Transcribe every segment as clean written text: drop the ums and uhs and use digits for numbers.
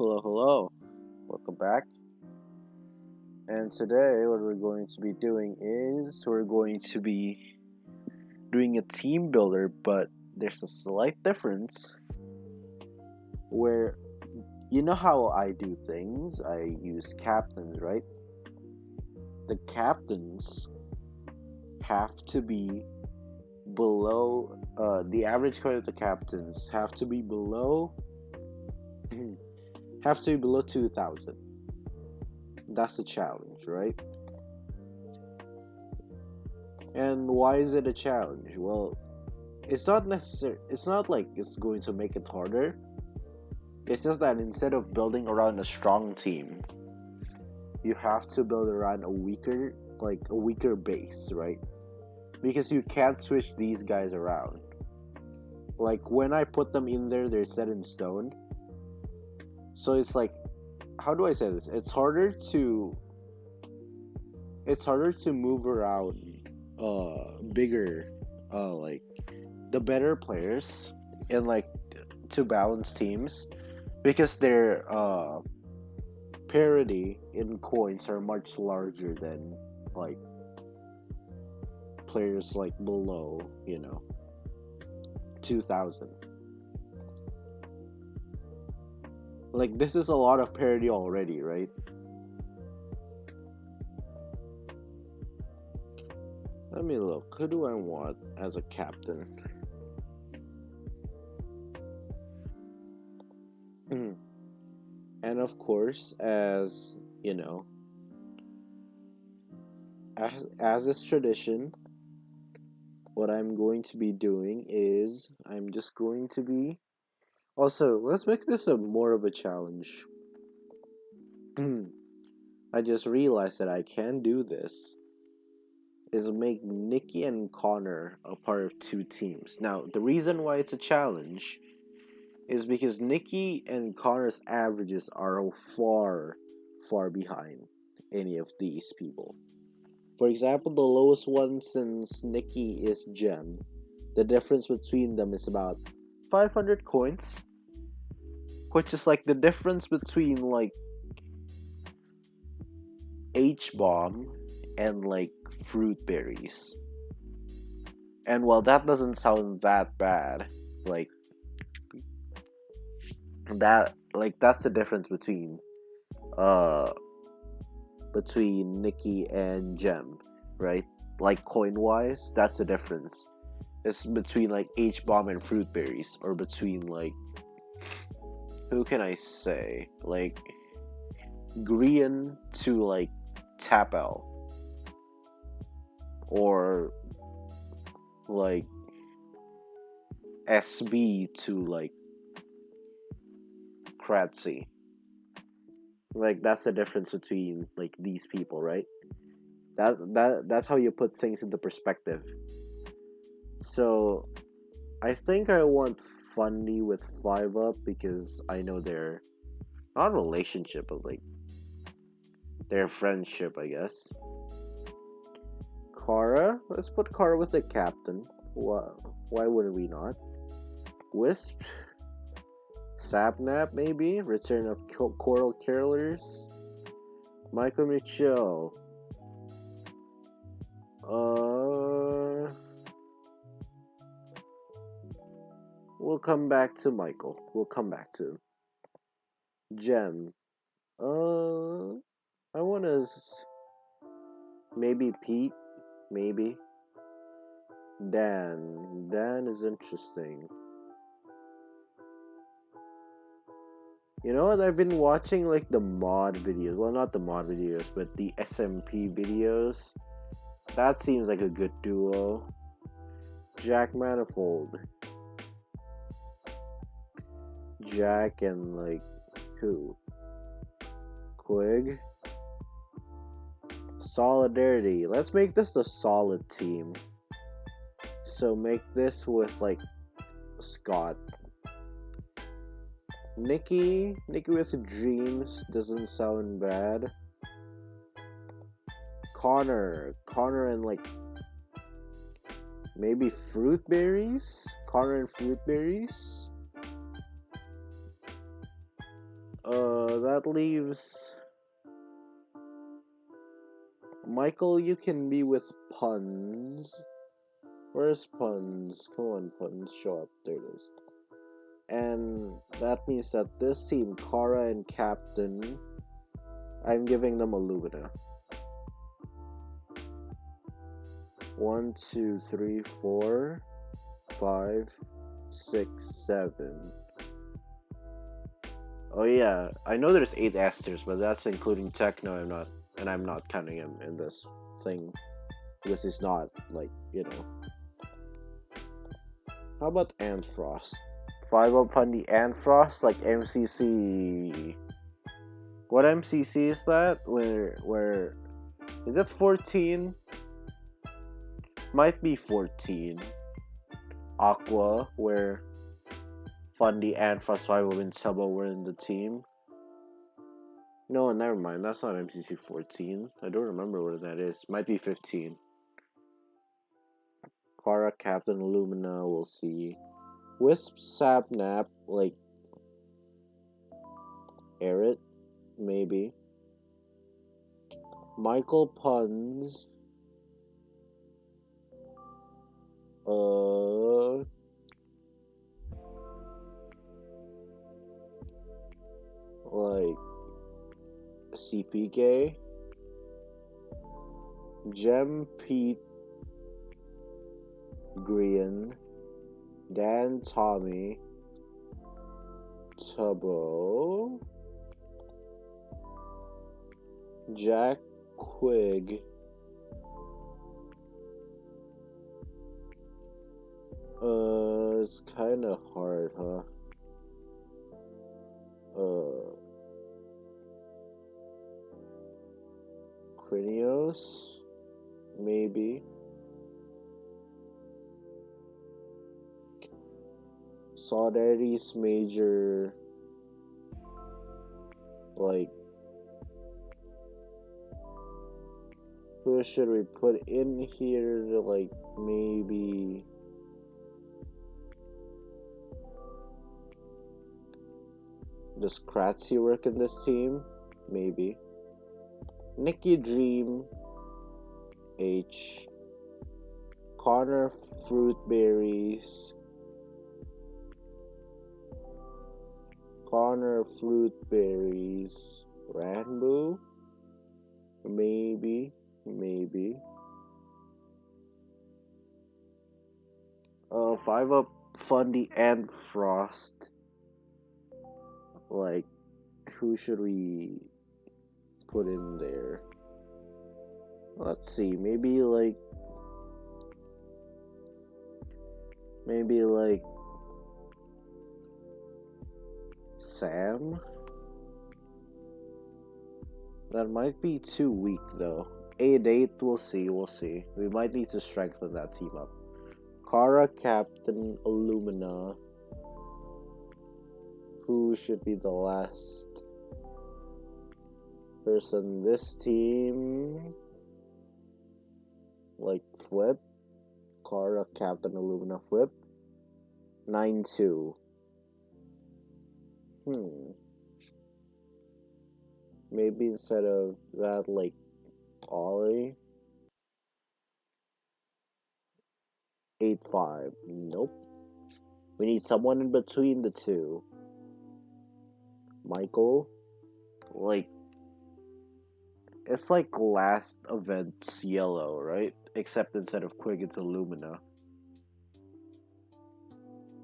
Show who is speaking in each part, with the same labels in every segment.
Speaker 1: Hello, hello. Welcome back. And today, what we're going to be doing is we're going to be doing a team builder, but there's a slight difference where you know how I do things? I use captains, right? The captains have to be below, the average card of the captains have to be below, have to be below 2,000. That's the challenge, right? And why is it a challenge? Well, it's not necessary. It's not like it's going to make it harder. It's just that instead of building around a strong team, you have to build around a weaker base, right? Because you can't switch these guys around. Like when I put them in there, they're set in stone. So it's like, how do I say this? It's harder to move around bigger like the better players and like to balance teams because their parity in coins are much larger than like players like below 2,000. Like this is a lot of parity already, right? Let me look. Who do I want as a captain? And of course, as you know, as is tradition, what I'm going to be doing is I'm just going to be also, let's make this a more of a challenge. I just realized that I can do this is make Nikki and Connor a part of two teams. Now, the reason why it's a challenge is because Nikki and Connor's averages are far, far behind any of these people. For example, the lowest one since Nikki is Gem, the difference between them is about 500 coins, which is like the difference between like H bomb and like fruit berries. And while that doesn't sound that bad, like that's the difference uh between Nikki and Gem, right? Like coin wise, that's the difference. It's between like H bomb and fruit berries, or between like who can I say? Like Grian to like Tapel, or like SB to like Kratzy. Like that's the difference between like these people, right? That's how you put things into perspective. So I think I want Funny with 5 up because I know their not relationship, but like their friendship, I guess. Kara, let's put Kara with the captain. Why wouldn't we not? Wisp, Sapnap, maybe Return of Coral Carolers, Michael Mitchell. We'll come back to Michael. We'll come back to him. Gem. I wanna maybe Pete. Maybe Dan. Dan is interesting. You know what? I've been watching like the mod videos. Well, not the mod videos, but the SMP videos. That seems like a good duo. Jack Manifold. Jack and like who? Quig. Solidarity. Let's make this the solid team. So make this with like Scott. Nikki with dreams doesn't sound bad. Connor and like maybe fruit berries. Connor and fruit berries. That leaves Michael. You can be with Puns. Where's Puns? Come on, Puns, show up. There it is. And that means that this team, Kara and Captain, I'm giving them Illumina. 1, 2, 3, 4, 5, 6, 7. Oh yeah, I know there's 8 Esters, but that's including Techno. I'm not counting him in this thing because he's not like, you know. How about Antfrost? 5-up Fundy Antfrost, like MCC. What MCC is that? Where is it 14? Might be 14. Aqua, where Fundy and Frost 5-up and Sabo were in the team. No, never mind. That's not MCC 14. I don't remember what that is. Might be 15. Kara, Captain, Illumina, we'll see. Wisp, Sapnap, like Aerith, maybe. Michael, Puns. Like CPK, Gem, Pete, Grian, Dan, Tommy, Tubbo, Jack, Quig, it's kind of hard, huh? Krinios, maybe. Solidarity's major, like, who should we put in here? Like, maybe. Does Kratzy work in this team? Maybe. Nikki Dream, H. Connor Fruitberries. Connor Fruitberries. Ranboo? Maybe. 5-up Fundy and Frost. Like, who should we put in there? Let's see, maybe like Sam? That might be too weak though. 8-8, we'll see. We might need to strengthen that team up. Kara, Captain, Illumina. Who should be the last person this team? Like Flip, Kara, Captain, Illumina, Flip. 9-2. Maybe instead of that, like Ollie. 8-5. Nope. We need someone in between the two. Michael, like, it's like last event's yellow, right? Except instead of Quig, it's Illumina.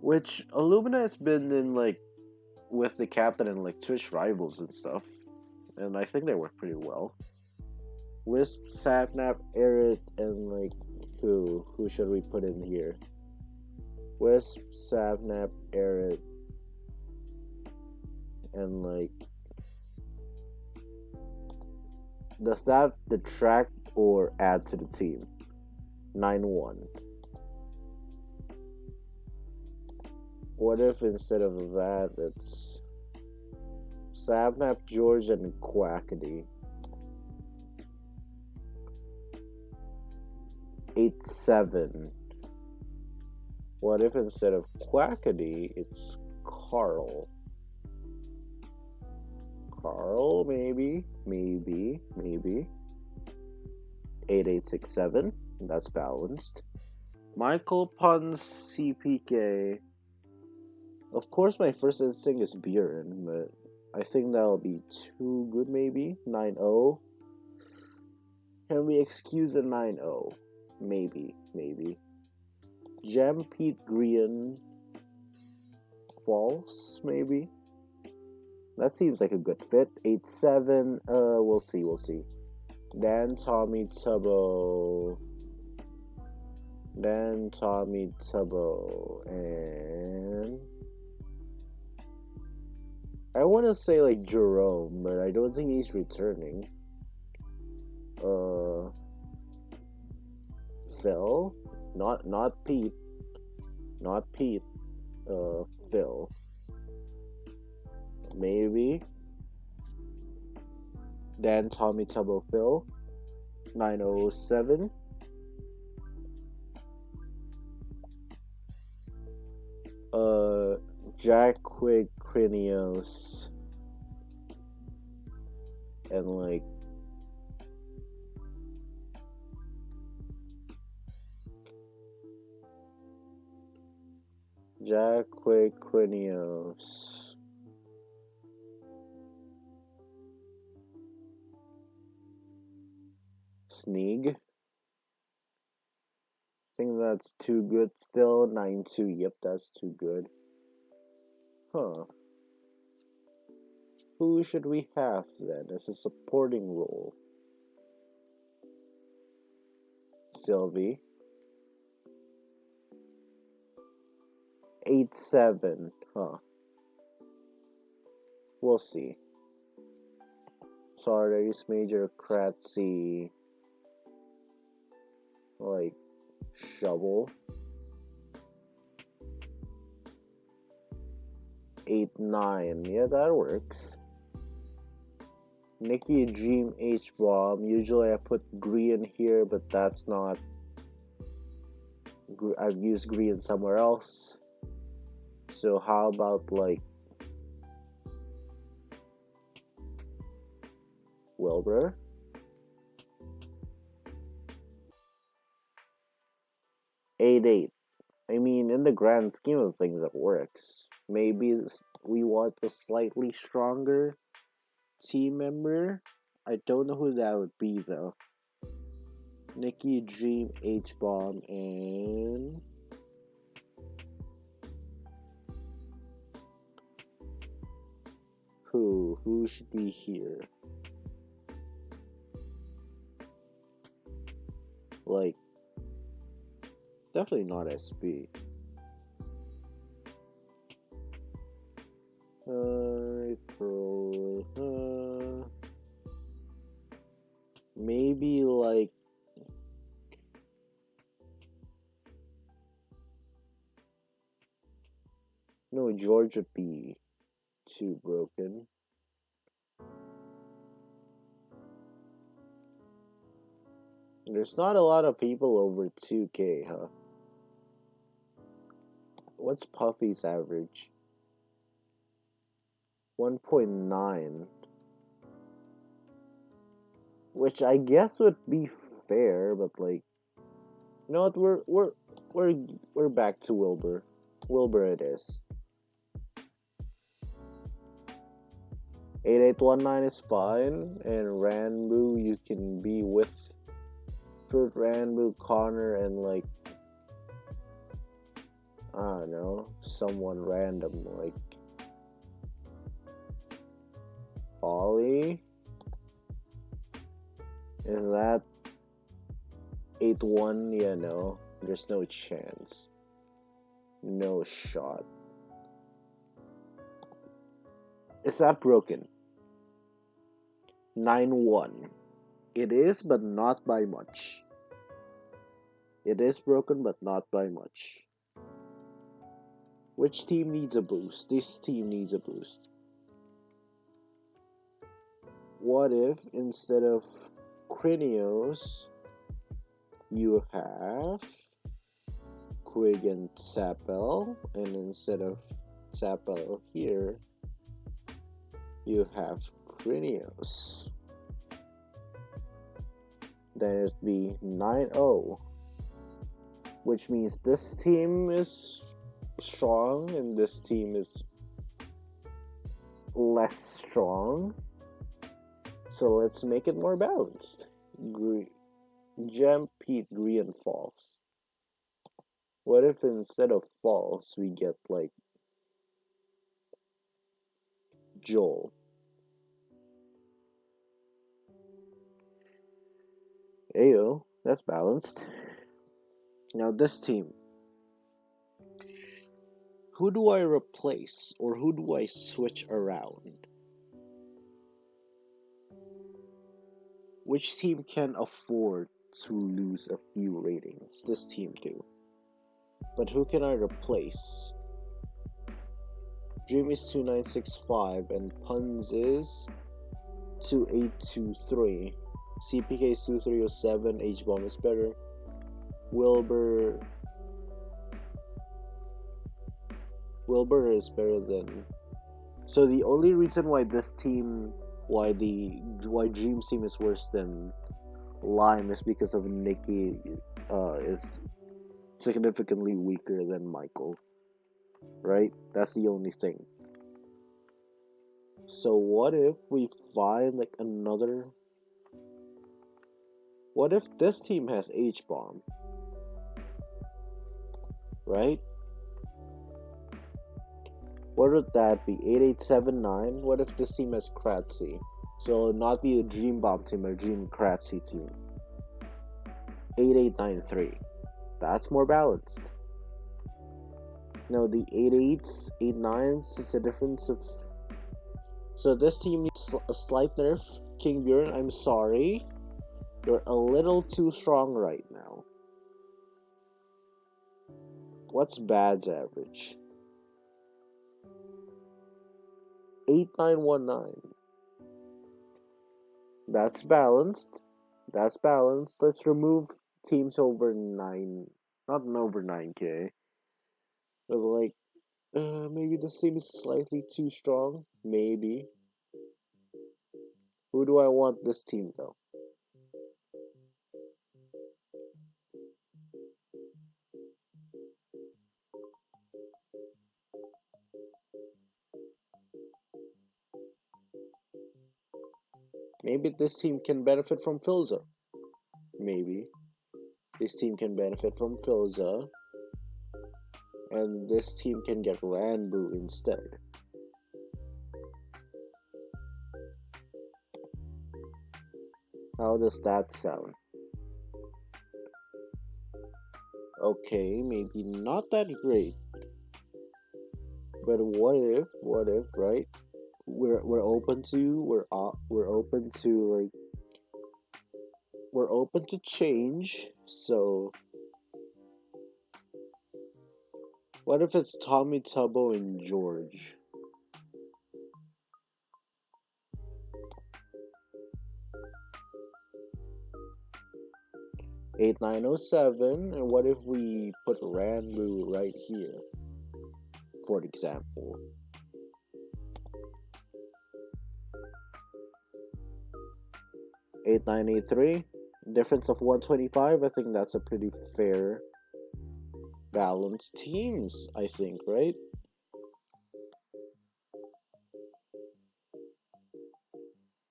Speaker 1: Which Illumina has been in, like, with the captain and like Twitch rivals and stuff, and I think they work pretty well. Wisp, Sapnap, Aerith, and like who should we put in here? Wisp, Sapnap, Aerith, and like, does that detract or add to the team? 9-1. What if instead of that it's Sapnap, George, and Quackity? 8-7. What if instead of Quackity it's Carl? Carl, maybe. 8867. That's balanced. Michael Ponce CPK. Of course, my first instinct is Buren, but I think that'll be too good, maybe. 9-0. Can we excuse a 9-0? Maybe. Jam Pete Green. False, maybe. That seems like a good fit. 8-7. We'll see. Dan Tommy Tubbo. And I want to say like Jerome, but I don't think he's returning. Phil, not Pete. Phil. Maybe. Dan Tommy Tubbo Phil. 907. Jack Quig Crinios. And like Jack Quig Crinios. Sneeg. I think that's too good still. 9-2. Yep, that's too good. Huh. Who should we have then as a supporting role? Sylvie. 8-7. Huh. We'll see. Sardi's Major Kratzy. Like Shovel. 8-9. Yeah, that works. Nikki Dream H Bomb. Usually I put Green here, but that's not. I've used Green somewhere else. So how about like Wilbur? 8-8. I mean, in the grand scheme of things, it works. Maybe we want a slightly stronger team member. I don't know who that would be though. Nikki Dream H Bomb and who should be here? Like definitely not SB. Maybe like no, George would be too broken. There's not a lot of people over 2K, huh? What's Puffy's average? 1.9. Which I guess would be fair, but like, you know what? We're back to Wilbur. Wilbur it is. 8819 is fine, and Ranbu you can be with Fruit Ranbu, Connor, and like I don't know, someone random like Ollie. Is that 8-1? Yeah, no. There's no chance. No shot. Is that broken? 9-1. It is, but not by much. It is broken, but not by much. Which team needs a boost? This team needs a boost. What if instead of Crinios, you have Quig and Sapel, and instead of Sapel here, you have Grinios. Then it'd be 9-0, which means this team is strong and this team is less strong. So let's make it more balanced. Gem, Pete, Grian, False. What if instead of False we get like Joel? Ayo, that's balanced. Now this team. Who do I replace or who do I switch around? Which team can afford to lose a few ratings? This team do. But who can I replace? Dream is 2965 and Puns is 2823. CPK is 2307. H-Bomb is better. Wilbur is better than. So the only reason why this team, why Dream's team is worse than Lime is because of Nikki is significantly weaker than Michael. Right? That's the only thing. So what if we find like another? What if this team has H-Bomb? Right? What would that be? 8879? What if this team has Kratzy? So it'll not be a Dream Bomb team, a Dream Kratzy team. 8893. That's more balanced. No, the 88s, 89s, it's a difference of. So this team needs a slight nerf. King Bjorn, I'm sorry. You're a little too strong right now. What's Bad's average? 8919. That's balanced. That's balanced. Let's remove teams over 9. Not over 9k. But like, maybe this team is slightly too strong. Maybe. Who do I want this team though? Maybe this team can benefit from Filza. Maybe. This team can benefit from Filza. And this team can get Ranboo instead. How does that sound? Okay, maybe not that great. But what if, right? We're open to change. So what if it's Tommy Tubbo and George? $8907, and what if we put Ranboo right here, for example? $8983, difference of 125. I think that's a pretty fair, balanced teams. I think, right?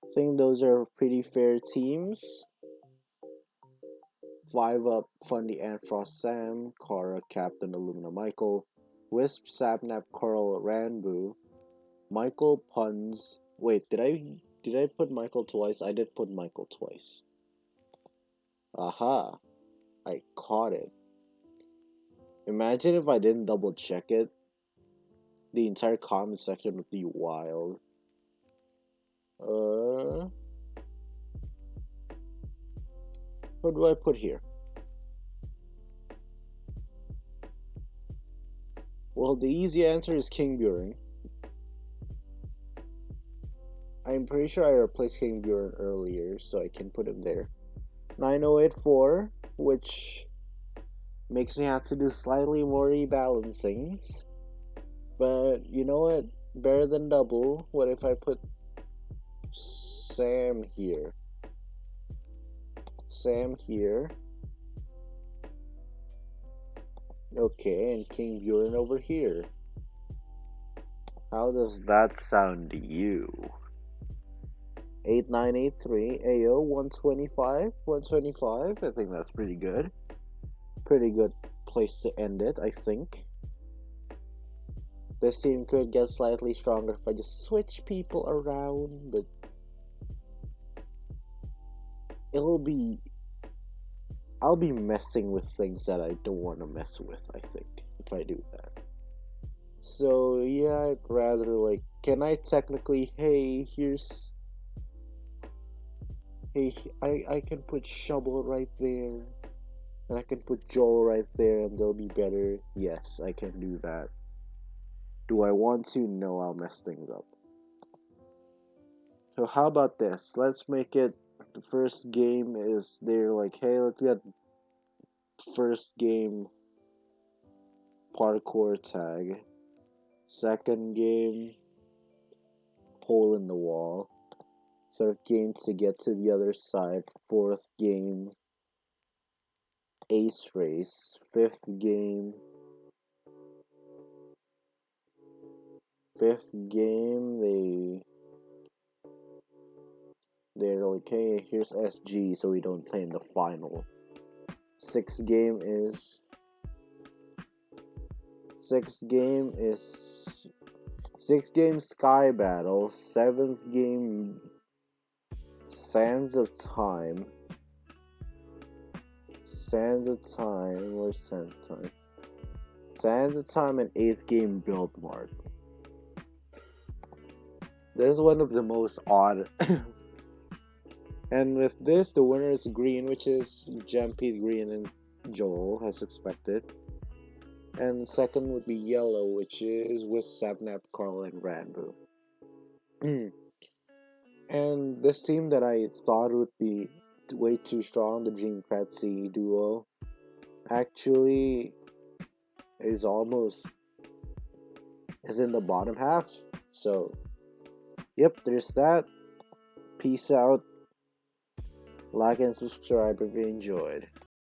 Speaker 1: I think those are pretty fair teams. 5 up, Fundy, Frost, Sam, Kara, Captain, Illumina, Michael, Wisp, Sapnap, Coral, Ranboo, Michael, Puns. Wait, did I put Michael twice? I did put Michael twice. Aha, I caught it. Imagine if I didn't double check it. The entire comment section would be wild. What do I put here? Well, the easy answer is King Buren. I'm pretty sure I replaced King Buren earlier, so I can put him there. 9084, which makes me have to do slightly more rebalancings. But you know what? Better than double. What if I put Sam here. Sam here. Okay, and King Bjorn over here. How does that sound to you? 8983 AO 125 125. I think that's pretty good. Pretty good place to end it, I think. This team could get slightly stronger if I just switch people around, but I'll be messing with things that I don't want to mess with, I think, if I do that. So yeah, I'd rather can I technically, hey, I can put Shovel right there, and I can put Joel right there, and they'll be better. Yes, I can do that. Do I want to? No, I'll mess things up. So how about this? Let's make it the first game is they're like, hey, let's get first game parkour tag. Second game, hole in the wall. Third game to get to the other side. Fourth game, ace race. Fifth game, they're like, hey, here's SG, so we don't play in the final. Sixth game Sky Battle. Seventh game, Sands of Time. Where's Sands of Time? Sands of Time and 8th game, Build Mart. This is one of the most odd. And with this, the winner is green, which is Jempede Green and Joel, as expected. And second would be yellow, which is with Sapnap, Carl, and Ranboo. And this team that I thought would be way too strong, the Dream Kratzy duo, actually is in the bottom half. So, yep, there's that. Peace out. Like and subscribe if you enjoyed.